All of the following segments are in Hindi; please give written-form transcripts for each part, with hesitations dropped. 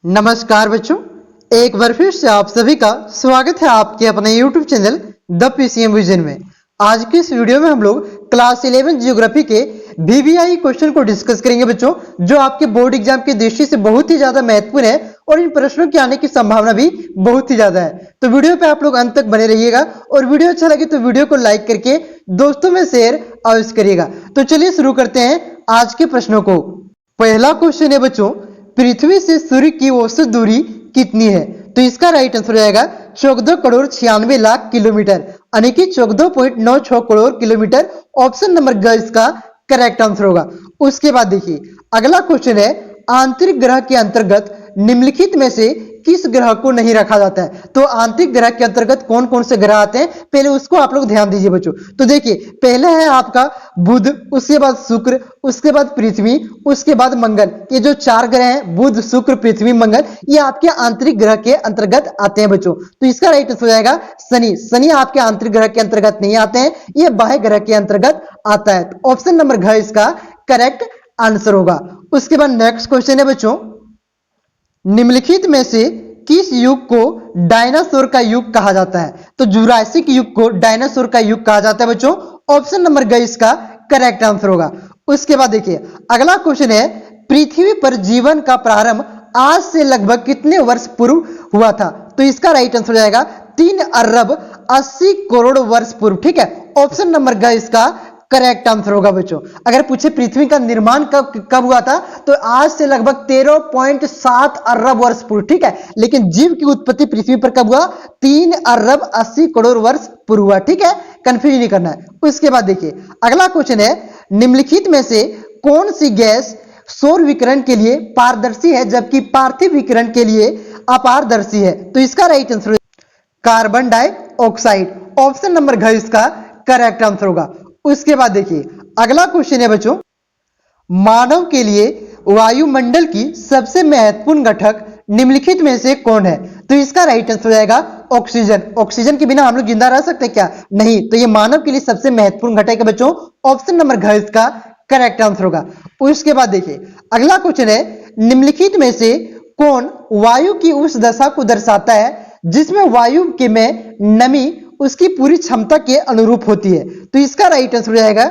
नमस्कार बच्चों, एक बार फिर से आप सभी का स्वागत है आपके अपने YouTube channel the PCM vision में। आज की इस वीडियो में हम लोग क्लास 11 जियोग्राफी के VVI क्वेश्चन को डिस्कस करेंगे बच्चों, जो आपके बोर्ड एग्जाम की दृष्टि से बहुत ही ज्यादा महत्वपूर्ण है और इन प्रश्नों के आने की संभावना भी बहुत ही ज्यादा है। तो वीडियो पे आप लोग अंत तक बने रहिएगा और वीडियो अच्छा लगे तो वीडियो को लाइक करके दोस्तों में शेयर अवश्य करिएगा। तो चलिए शुरू करते हैं आज के प्रश्नों को। पहला क्वेश्चन है बच्चों, पृथ्वी से सूर्य की औसत दूरी कितनी है? तो इसका राइट आंसर हो जाएगा 14 करोड़ 96 लाख किलोमीटर, यानी कि 14.96 करोड़ किलोमीटर। ऑप्शन नंबर ग इसका करेक्ट आंसर होगा। उसके बाद देखिए अगला क्वेश्चन है, आंतरिक ग्रह के अंतर्गत निम्नलिखित में से किस ग्रह को नहीं रखा जाता है? तो आंतरिक ग्रह के अंतर्गत कौन कौन से ग्रह आते हैं, पहले उसको आप लोग ध्यान दीजिए बच्चों। तो देखिए पहले है आपका बुध, उसके बाद शुक्र, उसके बाद पृथ्वी, उसके बाद मंगल। ये जो चार ग्रह हैं बुध शुक्र पृथ्वी मंगल, ये आपके आंतरिक ग्रह के अंतर्गत आते हैं बच्चों। तो इसका राइट आंसर हो जाएगा शनि। शनि आपके आंतरिक ग्रह के अंतर्गत नहीं आते हैं, ये बाह्य ग्रह के अंतर्गत आता है। तो ऑप्शन नंबर घ इसका करेक्ट आंसर होगा। उसके बाद नेक्स्ट क्वेश्चन है बच्चों, निम्नलिखित में से किस युग को डायनासोर का युग कहा जाता है? तो जुरासिक युग को डायनासोर का युग कहा जाता है बच्चों। ऑप्शन नंबर ग इसका करेक्ट आंसर होगा। उसके बाद देखिए अगला क्वेश्चन है, पृथ्वी पर जीवन का प्रारंभ आज से लगभग कितने वर्ष पूर्व हुआ था? तो इसका राइट आंसर हो जाएगा 3 अरब 80 करोड़ वर्ष पूर्व। ठीक है, ऑप्शन नंबर ग इसका करेक्ट आंसर होगा बच्चों। अगर पूछे पृथ्वी का निर्माण कब हुआ था, तो आज से लगभग 13.7 अरब वर्ष पूर्व। ठीक है, लेकिन जीव की उत्पत्ति पृथ्वी पर कब हुआ? 3 अरब 80 करोड़ वर्ष पूर्व हुआ। ठीक है, कंफ्यूज नहीं करना है। उसके बाद देखिए अगला क्वेश्चन है, निम्नलिखित में से कौन सी गैस सौर विकिरण के लिए पारदर्शी है जबकि पार्थिव विकिरण के लिए अपारदर्शी है? तो इसका right answer carbon dioxide. Option number घ इसका करेक्ट आंसर होगा। उसके बाद देखिए अगला क्वेश्चन है बच्चों, मानव के लिए वायुमंडल की सबसे महत्वपूर्ण घटक निम्नलिखित में से कौन है? तो इसका राइट आंसर हो जाएगा ऑक्सीजन। ऑक्सीजन के बिना हम लोग जिंदा रह सकते हैं क्या? नहीं। तो ये मानव के लिए सबसे महत्वपूर्ण घटक है बच्चों। ऑप्शन नंबर घ इसका करेक्ट आंसर होगा। उसके बाद देखिए अगला क्वेश्चन है, निम्नलिखित में से कौन वायु की उस दशा को दर्शाता है जिसमें वायु के में नमी उसकी पूरी क्षमता के अनुरूप होती है? तो इसका राइट आंसर हो जाएगा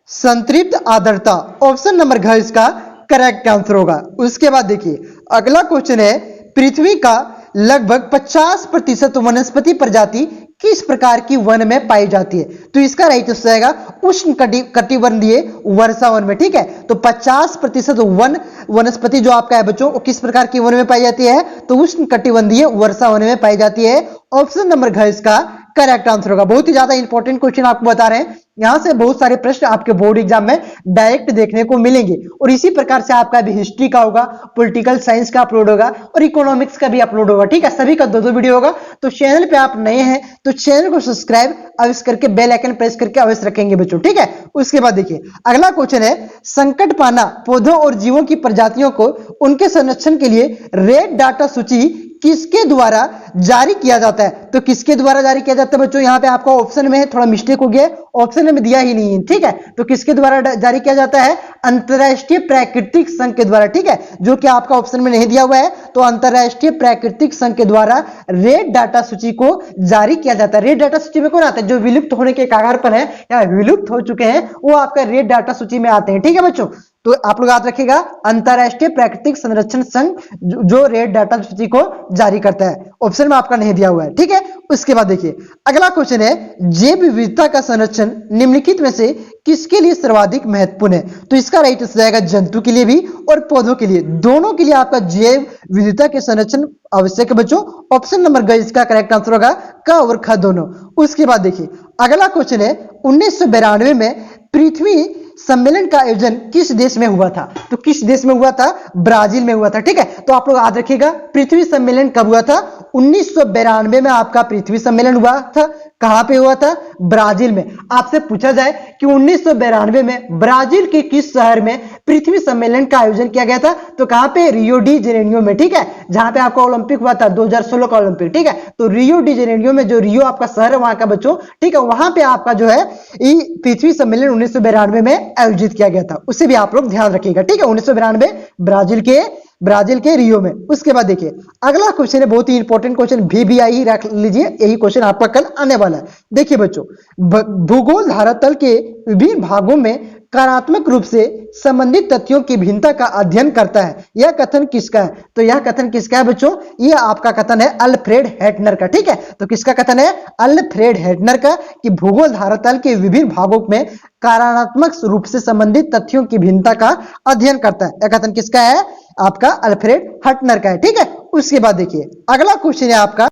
संतृप्त आर्द्रता। ऑप्शन नंबर घ इसका करेक्ट आंसर होगा। उसके बाद देखिए अगला क्वेश्चन है, पृथ्वी का लगभग 50% वनस्पति प्रजाति किस प्रकार की वन में पाई जाती है? तो इसका राइट आंसर जाएगा उष्ण कटिबंधीय वर्षा वन में। ठीक है, तो 50% वनस्पति जो आपका है बच्चों, वो किस प्रकार की वन में पाई जाती है? तो उष्ण कटिबंधीय वर्षा वन में पाई जाती है। ऑप्शन नंबर घ इसका करेक्ट आंसर होगा। बहुत ही ज्यादा इंपॉर्टेंट क्वेश्चन आपको बता रहे हैं, यहां से बहुत सारे प्रश्न आपके बोर्ड एग्जाम में डायरेक्ट देखने को मिलेंगे। और इसी प्रकार से आपका भी हिस्ट्री का होगा, पॉलिटिकल साइंस का अपलोड होगा और इकोनॉमिक्स का भी अपलोड होगा। ठीक है, सभी का 2-2 वीडियो होगा। तो चैनल पे आप नए हैं तो चैनल को सब्सक्राइब अवश्य करके बेल आइकन प्रेस करके अवश्य रखेंगे बच्चों। ठीक है, उसके बाद देखिए अगला क्वेश्चन है, संकट पाना पौधों और जीवों की प्रजातियों को उनके संरक्षण के लिए रेड डाटा सूची किसके द्वारा जारी किया जाता है? तो किसके द्वारा जारी किया जाता है बच्चों? यहाँ पे आपका ऑप्शन में थोड़ा मिस्टेक हो गया, ऑप्शन में दिया ही नहीं है। ठीक है, तो किसके द्वारा जारी किया जाता है? अंतरराष्ट्रीय प्राकृतिक संघ के द्वारा। ठीक है, जो कि आपका ऑप्शन में नहीं दिया हुआ है, तो अंतरराष्ट्रीय प्राकृतिक संघ के द्वारा रेड डाटा सूची को जारी किया जाता है। रेड डाटा सूची में कौन आता है? जो विलुप्त होने के कगार पर है या विलुप्त हो चुके हैं, वो आपका रेड डाटा सूची में आते हैं। ठीक है बच्चों, तो आप लोग याद रखिएगा अंतरराष्ट्रीय प्राकृतिक संरक्षण संघ जो रेड डाटा सूची को जारी करता है। ऑप्शन में आपका नहीं दिया हुआ है। ठीक है, उसके बाद देखिए अगला क्वेश्चन है, जैव विविधता का संरक्षण निम्नलिखित में से किसके लिए सर्वाधिक महत्वपूर्ण है? तो इसका राइट आंसर जाएगा जंतु के लिए भी और पौधों के लिए, दोनों के लिए आपका जैव विविधता के संरक्षण आवश्यक है बच्चों। ऑप्शन नंबर ग इसका करेक्ट आंसर होगा, क और ख दोनों। उसके बाद देखिए अगला क्वेश्चन है, 1992 में पृथ्वी सम्मेलन का आयोजन किस देश में हुआ था? तो किस देश में हुआ था? ब्राजील में हुआ था। ठीक है, तो आप लोग याद रखिएगा पृथ्वी सम्मेलन कब हुआ था? 1992 में आपका पृथ्वी सम्मेलन हुआ था। कहां पे हुआ था? ब्राजील में। आपसे पूछा जाए कि 1992 में ब्राजील के किस शहर में पृथ्वी सम्मेलन का आयोजन किया गया था? तो कहां पे? रियो डी जेनेरियो में। ठीक है, जहां पे आपका ओलंपिक हुआ था 2016 का ओलंपिक। ठीक है, तो रियो डी जेनेरियो में, जो रियो आपका शहर है वहां का बच्चों। ठीक है, वहां पे आपका जो है पृथ्वी सम्मेलन 1992 में आयोजित किया गया था। उसे भी आप लोग ध्यान रखिएगा। ठीक है, 1992 ब्राजील के ब्राजील के रियो में। उसके बाद देखिए अगला क्वेश्चन है, बहुत ही इंपॉर्टेंट क्वेश्चन, VBI ही रख लीजिए, यही क्वेश्चन आपका कल आने वाला है। देखिए बच्चों, भूगोल धरातल के विभिन्न भागों में कार्यात्मक रूप से संबंधित तथ्यों की भिन्नता का अध्ययन करता है। यह कथन किसका है? तो यह कथन किसका है बच्चों? यह आपका कथन है अल्फ्रेड हेटनर का। ठीक है, तो किसका कथन है? अल्फ्रेड हेटनर का, कि भूगोल धरातल के विभिन्न भागों में कार्यात्मक रूप से संबंधित तथ्यों की भिन्नता का अध्ययन करता है। यह कथन किसका है? आपका अल्फ्रेड हेटनर का है। ठीक है, उसके बाद देखिए अगला क्वेश्चन है आपका,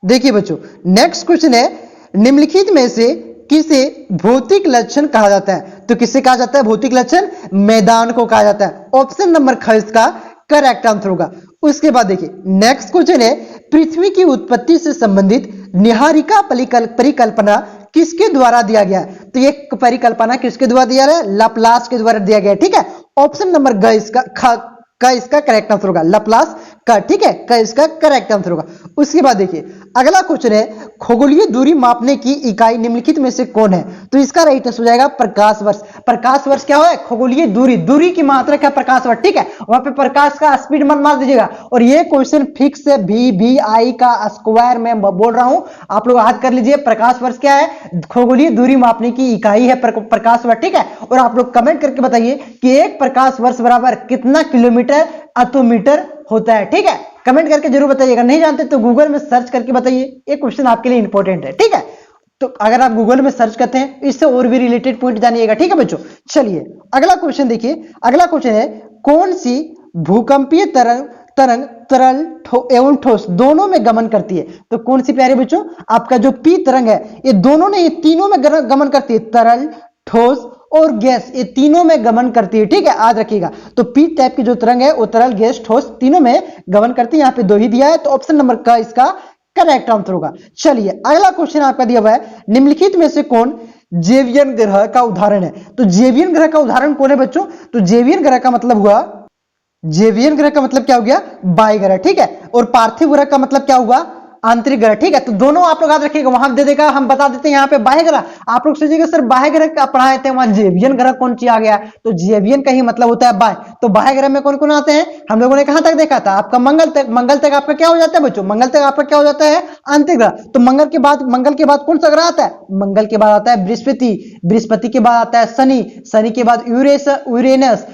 देखिए बच्चों नेक्स्ट क्वेश्चन है, निम्नलिखित में से किसे भौतिक लक्षण कहा जाता है? तो किसे कहा जाता है भौतिक लक्षण? मैदान को कहा जाता है। ऑप्शन नंबर ख इसका करेक्ट आंसर होगा। उसके बाद देखिए नेक्स्ट क्वेश्चन है, पृथ्वी की उत्पत्ति से संबंधित निहारिका परिकल्पना किसके द्वारा दिया गया है? तो ये परिकल्पना किसके द्वारा दिया गया है? लाप्लास के द्वारा दिया गया है। ठीक है, ऑप्शन नंबर ग इसका करेक्ट आंसर होगा, लाप्लास का। ठीक है, क इसका करेक्ट आंसर होगा। उसके बाद देखिए अगला क्वेश्चन है, खगोलीय दूरी मापने की इकाई निम्नलिखित में से कौन है? तो इसका राइट आंसर हो जाएगा प्रकाश वर्ष। प्रकाश वर्ष क्या है? खगोलीय दूरी, दूरी की मात्रा क्या? प्रकाश वर्ष। ठीक है, वहां पे प्रकाश का स्पीड मत मार दीजिएगा। और ये क्वेश्चन फिक्स है, VBI का स्क्वायर में बोल रहा हूं, आप लोग याद कर लीजिए। प्रकाश वर्ष क्या है? खगोलीय दूरी मापने की इकाई है प्रकाश वर्ष। ठीक है, और आप लोग कमेंट करके बताइए कि एक प्रकाश वर्ष बराबर कितना किलोमीटर अतोमीटर होता है। ठीक है, कमेंट करके जरूर बताइएगा, नहीं जानते तो गूगल में सर्च करके बताइए, ये क्वेश्चन आपके लिए इंपॉर्टेंट है। ठीक है, तो अगर आप गूगल में सर्च करते हैं इससे और भी रिलेटेड पॉइंट जानिएगा। ठीक है बच्चों, चलिए अगला क्वेश्चन देखिए। अगला क्वेश्चन है, कौन सी भूकंपीय तरंग तरल एवं ठोस दोनों में गमन करती है? तो कौन सी प्यारे बच्चों? आपका जो पी तरंग है, ये दोनों ने, ये तीनों में गमन करती है। तरल, ठोस और गैस, ये तीनों में गमन करती है। ठीक है, याद रखिएगा। तो पी टाइप की जो तरंग है वो तरल, गैस, ठोस तीनों में गमन करती है। यहाँ पे दो ही दिया है, तो ऑप्शन नंबर का इसका करेक्ट आंसर होगा। चलिए अगला क्वेश्चन आपका दिया हुआ है, निम्नलिखित में से कौन जेवियन ग्रह का उदाहरण है? तो जेवियन ग्रह का उदाहरण कौन है बच्चों? तो जेवियन ग्रह का मतलब हुआ, जेवियन ग्रह का मतलब क्या हो गया? बाह्य ग्रह। ठीक है, और पार्थिव ग्रह का मतलब क्या हुआ? आंतरिक ग्रह। ठीक है, तो दोनों आप लोग याद रखिएगा, वहां दे देगा, हम बता देते हैं यहाँ पे बाह्य ग्रह। आप लोग सोचिएगा सर बाह्य ग्रह का पढ़ाए थे, वहां जेवियन ग्रह कौन सी आ गया? तो जेवियन का ही मतलब होता है बाह्य। तो बाह्य ग्रह में कौन कौन आते हैं? हम लोगों ने कहां तक देखा था? आपका मंगल तक। मंगल तक आपका क्या हो जाता है बच्चों? मंगल तक आपका क्या हो जाता है? आंतरिक ग्रह। तो मंगल के बाद कौन सा ग्रह आता है? मंगल के बाद आता है बृहस्पति, बृहस्पति के बाद आता है शनि, शनि के बाद यूरेनस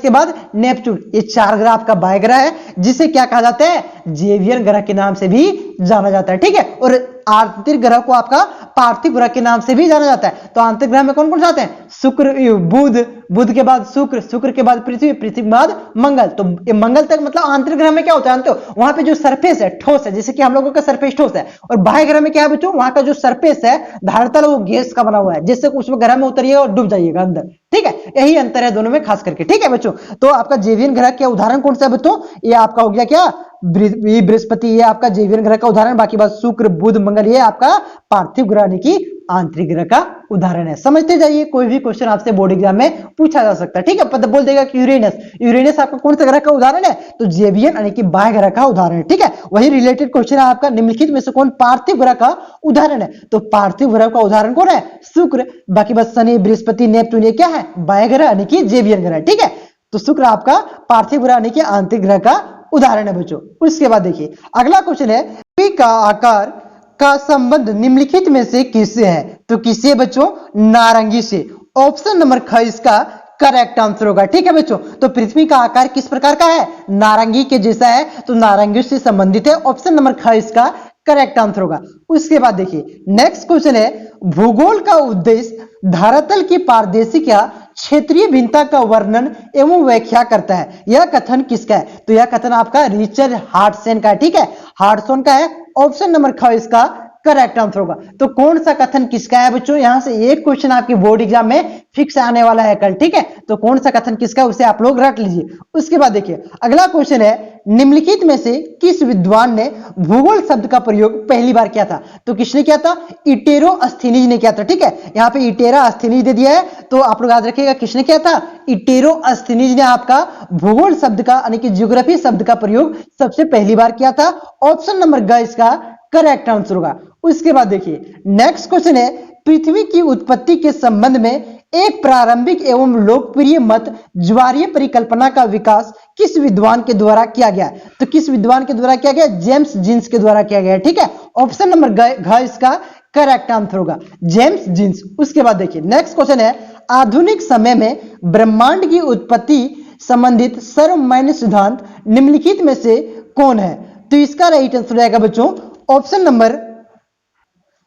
के बाद नेपच्यून। ये चार ग्रह आपका बाह्य ग्रह है, जिसे क्या कहा जाता है? जेवियन ग्रह के नाम से भी जाना जाता है। ठीक है, और आंतरिक ग्रह को आपका पार्थिव ग्रह के नाम से भी जाना जाता है। तो आंतरिक ग्रह में कौन कौन से आते हैं? शुक्र, बुध, बुध के बाद शुक्र, शुक्र के बाद पृथ्वी, पृथ्वी के बाद मंगल। तो ये मंगल तक मतलब आंतरिक ग्रह में क्या होता है? जानते हो, वहां पे जो सरफेस है ठोस है, जैसे कि हम लोगों का सरफेस ठोस है। और बाह्य ग्रह में क्या है बच्चों? वहां का जो सरफेस है धरातल, वो गैस का बना हुआ है, जिससे उसमें ग्रह में उतरिएगा और डूब जाइएगा अंदर। ठीक है, यही अंतर है दोनों में खास करके। ठीक है बच्चों, तो आपका जेवियन ग्रह का उदाहरण कौन सा है बच्चों? ये आपका हो गया क्या? बृहस्पति, ये आपका जेवियन ग्रह का उदाहरण। बाकी बात शुक्र, बुध, मंगल, ये आपका पार्थिव ग्रह यानी कि आंतरिक ग्रह का उदाहरण है। समझते जाइए, कोई भी क्वेश्चन आपसे बोर्ड एग्जाम में पूछा जा सकता है। ठीक है, पता बोल देगा कि यूरेनस, यूरेनस आपका कौन सा ग्रह का उदाहरण है? तो जेवियन यानी कि बाह्य ग्रह का उदाहरण है। ठीक है, वही रिलेटेड क्वेश्चन है आपका, निम्नलिखित में से कौन पार्थिव ग्रह का उदाहरण है? तो पार्थिव ग्रह का उदाहरण कौन है? शुक्र। बाकी बस शनि, बृहस्पति, नेपच्यून, ये क्या है? बाह्य ग्रह यानी कि जेवियन ग्रह। ठीक है, तो शुक्र आपका पार्थिव ग्रह यानी कि आंतरिक ग्रह का उदाहरण है बच्चों। उसके बाद देखिए अगला क्वेश्चन है, पृथ्वी का आकार का संबंध निम्नलिखित में से किससे है? तो किससे बच्चों? नारंगी से। ऑप्शन नंबर ख इसका करेक्ट आंसर होगा। ठीक है बच्चों, तो पृथ्वी का आकार किस प्रकार का है? नारंगी के जैसा है, तो नारंगी से संबंधित है। ऑप्शन नंबर ख इसका करेक्ट आंसर होगा। उसके बाद देखिए नेक्स्ट क्वेश्चन है, भूगोल का उद्देश्य धरातल की पारदर्शिता या क्षेत्रीय भिन्नता का वर्णन एवं व्याख्या करता है। यह कथन किसका है? तो यह कथन आपका रिचर्ड हार्टसन का है। ठीक है, हार्टसन का है। ऑप्शन नंबर ख इसका करेक्ट आंसर होगा। तो कौन सा कथन किसका है बच्चों? यहां से एक क्वेश्चन आपकी बोर्ड एग्जाम में फिक्स आने वाला है कल। ठीक है, तो कौन सा कथन किसका है उसे आप लोग रट लीजिए। उसके बाद देखिए अगला क्वेश्चन है, निम्नलिखित में से किस विद्वान ने भूगोल शब्द का प्रयोग पहली बार किया था? तो किसने किया था? इटेरोस्थीनीज ने किया था। ठीक है, यहाँ पे इटेरास्थीनीज दे दिया है, तो आप लोग याद रखिएगा किसने किया था? इटेरोस्थीनीज ने आपका भूगोल शब्द का यानी कि ज्योग्राफी शब्द का प्रयोग सबसे पहली बार किया था। ऑप्शन नंबर ग इसका करेक्ट आंसर होगा। उसके बाद देखिए नेक्स्ट क्वेश्चन है, पृथ्वी की उत्पत्ति के संबंध में एक प्रारंभिक एवं लोकप्रिय मत ज्वारीय परिकल्पना का विकास किस विद्वान के द्वारा किया गया? तो किस विद्वान के द्वारा किया गया? जेम्स जीन्स के द्वारा किया गया। ठीक है, ऑप्शन नंबर घ इसका करेक्ट आंसर होगा, जेम्स जीन्स। उसके बाद देखिए नेक्स्ट क्वेश्चन है, आधुनिक समय में ब्रह्मांड की उत्पत्ति संबंधित सर्वमान्य सिद्धांत निम्नलिखित में से कौन है? तो इसका राइट आंसर रहेगा बच्चों ऑप्शन नंबर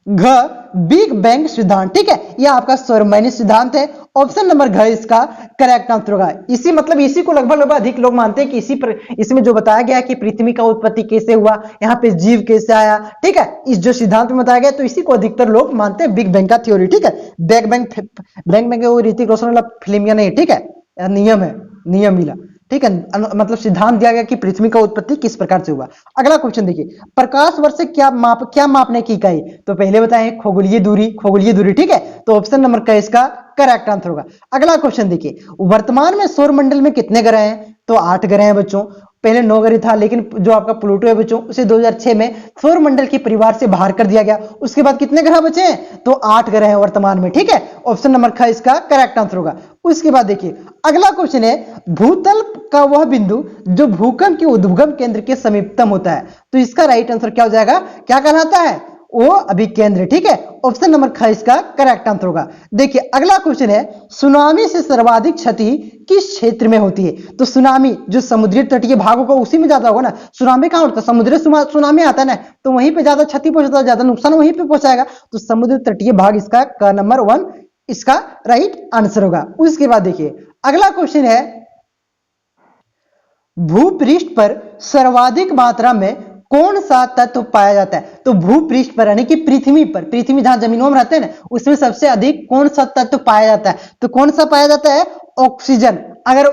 घ, बिग बैंग सिद्धांत। ठीक है, यह आपका सर्वमान्य सिद्धांत है। ऑप्शन नंबर घ इसका करेक्ट आंसर होगा। इसी मतलब इसी को लगभग अधिक लोग मानते हैं कि इसमें जो बताया गया है कि पृथ्वी का उत्पत्ति कैसे हुआ, यहाँ पे जीव कैसे आया। ठीक है, इस जो सिद्धांत में बताया गया तो इसी को अधिकतर लोग मानते हैं बिग बैंग का थ्योरी। ठीक है, बैंग वो ऋतिक रोशन वाला फिल्म या नहीं। ठीक है, नियम है, नियम मिला। ठीक है, मतलब सिद्धांत दिया गया कि पृथ्वी का उत्पत्ति किस प्रकार से हुआ। अगला क्वेश्चन देखिए, प्रकाश वर्ष से क्या मापने की इकाई? तो पहले बताएं खगोलीय दूरी। ठीक है, तो ऑप्शन नंबर का इसका करेक्ट आंसर होगा। अगला क्वेश्चन देखिए, वर्तमान में सौर मंडल में कितने ग्रह हैं? तो 8 ग्रह हैं बच्चों। पहले 9 ग्रह था, लेकिन जो आपका प्लूटो है बच्चों उसे 2006 में सौर मंडल के परिवार से बाहर कर दिया गया। उसके बाद कितने ग्रह बचे हैं? तो 8 ग्रह हैं वर्तमान में। ठीक है, ऑप्शन नंबर ख इसका करेक्ट आंसर होगा। उसके बाद देखिए अगला क्वेश्चन है, भूतल का वह बिंदु जो भूकंप के उद्गम केंद्र के समीपतम होता है। तो इसका राइट आंसर क्या हो जाएगा? क्या कहलाता है? वो अभिकेंद्र। ठीक है, ऑप्शन नंबर ख इसका करेक्ट आंसर होगा। देखिए अगला क्वेश्चन है, सुनामी से सर्वाधिक क्षति किस क्षेत्र में होती है? तो सुनामी जो समुद्री तटीय भाग होगा उसी में ज्यादा होगा ना। सुनामी कहां होता है? समुद्री सुनामी आता है ना, तो वहीं पे ज्यादा क्षति पहुंचता है, ज्यादा नुकसान वहीं पे पहुंचाएगा। तो समुद्र तटीय भाग इसका क नंबर 1 इसका राइट आंसर होगा। उसके बाद देखिए अगला क्वेश्चन है, भूपृष्ठ पर सर्वाधिक मात्रा में कौन सा तत्व पाया जाता है? तो भूपृष्ठ पर यानी कि पृथ्वी जहां जमीनों में रहते हैं ना, उसमें सबसे अधिक कौन सा तत्व पाया जाता है? तो कौन सा पाया जाता है? ऑक्सीजन। अगर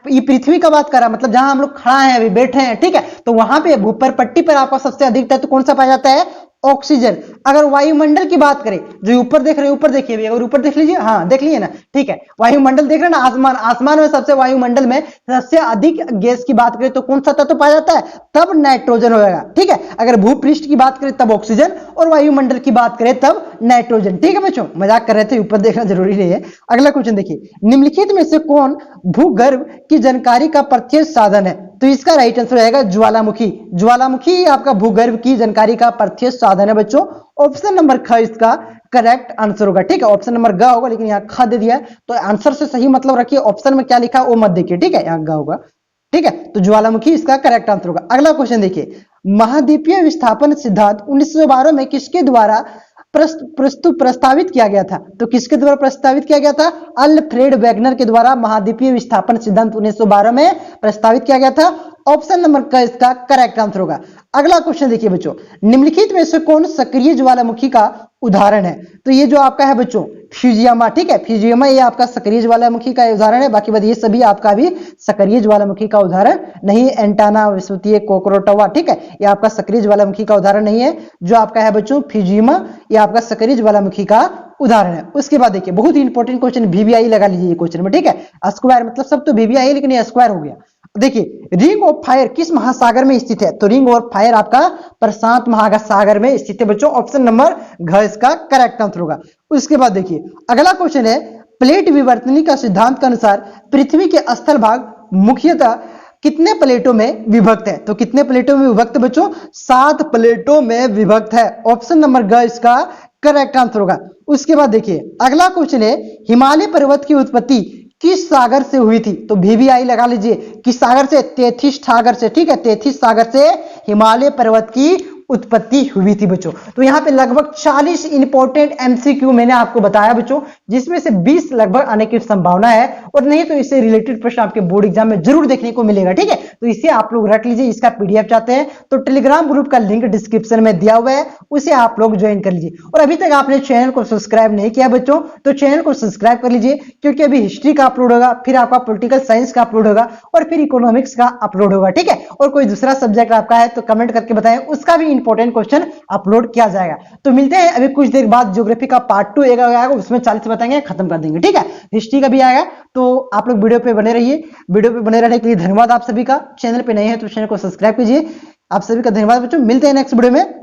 ये पृथ्वी का बात कर रहा है, मतलब जहां हम लोग खड़ा हैं अभी बैठे हैं, ठीक है, तो वहां पे ऊपर पट्टी पर आपका सबसे अधिक तत्व कौन सा पाया जाता है? ऑक्सीजन। अगर वायुमंडल की बात करें, जो ऊपर देख रहे हैं, ऊपर देखिए, अगर ऊपर देख लीजिए, हाँ देख लिए ना। ठीक है, वायुमंडल देख रहे हैं ना, आसमान में सबसे वायुमंडल में सबसे अधिक गैस की बात करें तो कौन सा तत्व पाया जाता है? तब नाइट्रोजन होगा। ठीक है, अगर भूपृष्ठ की बात करें तब ऑक्सीजन, और वायुमंडल की बात करें तब नाइट्रोजन। ठीक है बच्चों, मजाक कर रहे थे, ऊपर देखना जरूरी नहीं है। अगला क्वेश्चन देखिए, निम्नलिखित में से कौन भूगर्भ की जानकारी का प्रत्यक्ष साधन है? तो इसका राइट आंसर रहेगा ज्वालामुखी आपका भूगर्भ की जानकारी का प्रत्यक्ष साधन है बच्चों। ऑप्शन नंबर ख इसका करेक्ट आंसर होगा। ठीक है, ऑप्शन नंबर ग होगा, लेकिन यहाँ ख दे दिया है, तो आंसर से सही मतलब रखिए, ऑप्शन में क्या लिखा है वो मत देखिए। ठीक है, यहाँ ग होगा। ठीक है, तो ज्वालामुखी इसका करेक्ट आंसर होगा। अगला क्वेश्चन देखिए, महाद्वीपीय विस्थापन सिद्धांत 1912 में किसके द्वारा प्रस्तावित किया गया था? तो किसके द्वारा प्रस्तावित किया गया था? अल्फ्रेड वेगनर के द्वारा महाद्वीपीय विस्थापन सिद्धांत 1912 में प्रस्तावित किया गया था। ऑप्शन नंबर क इसका करेक्ट आंसर होगा। अगला क्वेश्चन देखिए बच्चों, निम्नलिखित में से कौन सक्रिय ज्वालामुखी का उदाहरण है? तो ये जो आपका है बच्चों फ्यूजियामा। ठीक है, फ्यूजियामा ये आपका सक्रिय ज्वालामुखी का उदाहरण है। बाकी बात ये सभी आपका भी सक्रिय ज्वालामुखी का उदाहरण नहीं। एंटाना, विस्फोटीय, कोकरोटोवा, ठीक है, ये आपका सक्रिय ज्वालामुखी का उदाहरण नहीं है। जो आपका है बच्चों फ्यूजियामा, ये आपका सक्रिय ज्वालामुखी का उदाहरण है। उसके बाद देखिए बहुत ही इंपॉर्टेंट क्वेश्चन, वीवीआई लगा लीजिए क्वेश्चन में। ठीक है, स्क्वायर मतलब सब तो वीवीआई है, लेकिन ये स्क्वायर हो गया। देखिए रिंग ऑफ फायर किस महासागर में स्थित है? तो रिंग ऑफ फायर आपका प्रशांत महासागर में स्थित है बच्चों। ऑप्शन नंबर घ इसका करेक्ट आंसर होगा। उसके बाद देखिए अगला क्वेश्चन है, प्लेट विवर्तनी का सिद्धांत के अनुसार पृथ्वी के स्थल भाग मुख्यतः कितने प्लेटों में विभक्त है? तो कितने प्लेटों में विभक्त बच्चों? 7 प्लेटों में विभक्त है। ऑप्शन नंबर ग इसका करेक्ट आंसर होगा। उसके बाद देखिए अगला क्वेश्चन है, हिमालय पर्वत की उत्पत्ति किस सागर से हुई थी? तो वीवीआई लगा लीजिए, किस सागर से? तेथिस सागर से। ठीक है, तेथिस सागर से हिमालय पर्वत की उत्पत्ति हुई थी बच्चों। तो यहाँ पे लगभग 40 इंपॉर्टेंट एमसीक्यू मैंने आपको बताया बच्चों, जिसमें से 20 लगभग आने की संभावना है, और नहीं तो इससे रिलेटेड प्रश्न आपके बोर्ड एग्जाम में जरूर देखने को मिलेगा। ठीक है, तो इसे आप लोग रख लीजिए। इसका पीडीएफ चाहते हैं तो टेलीग्राम ग्रुप का लिंक डिस्क्रिप्शन में दिया हुआ है, उसे आप लोग ज्वाइन कर लीजिए। और अभी तक आपने चैनल को सब्सक्राइब नहीं किया बच्चों, तो चैनल को सब्सक्राइब कर लीजिए, क्योंकि अभी हिस्ट्री का अपलोड होगा, फिर आपका पॉलिटिकल साइंस का अपलोड होगा, और फिर इकोनॉमिक्स का अपलोड होगा। ठीक है, और कोई दूसरा सब्जेक्ट आपका है तो कमेंट करके बताएं, उसका भी इंपॉर्टेंट क्वेश्चन अपलोड किया जाएगा। तो मिलते हैं अभी कुछ देर बाद, ज्योग्राफी का पार्ट 2 आएगा, उसमें 40 बताएंगे, खत्म कर देंगे। ठीक है, हिस्ट्री का भी आएगा, तो आप लोग वीडियो पे बने रहिए। वीडियो पे बने रहने के लिए धन्यवाद आप सभी का। चैनल पे नए हैं तो चैनल को सब्सक्राइब कीजिए। आप सभी का धन्यवाद बच्चों, मिलते हैं नेक्स्ट वीडियो में।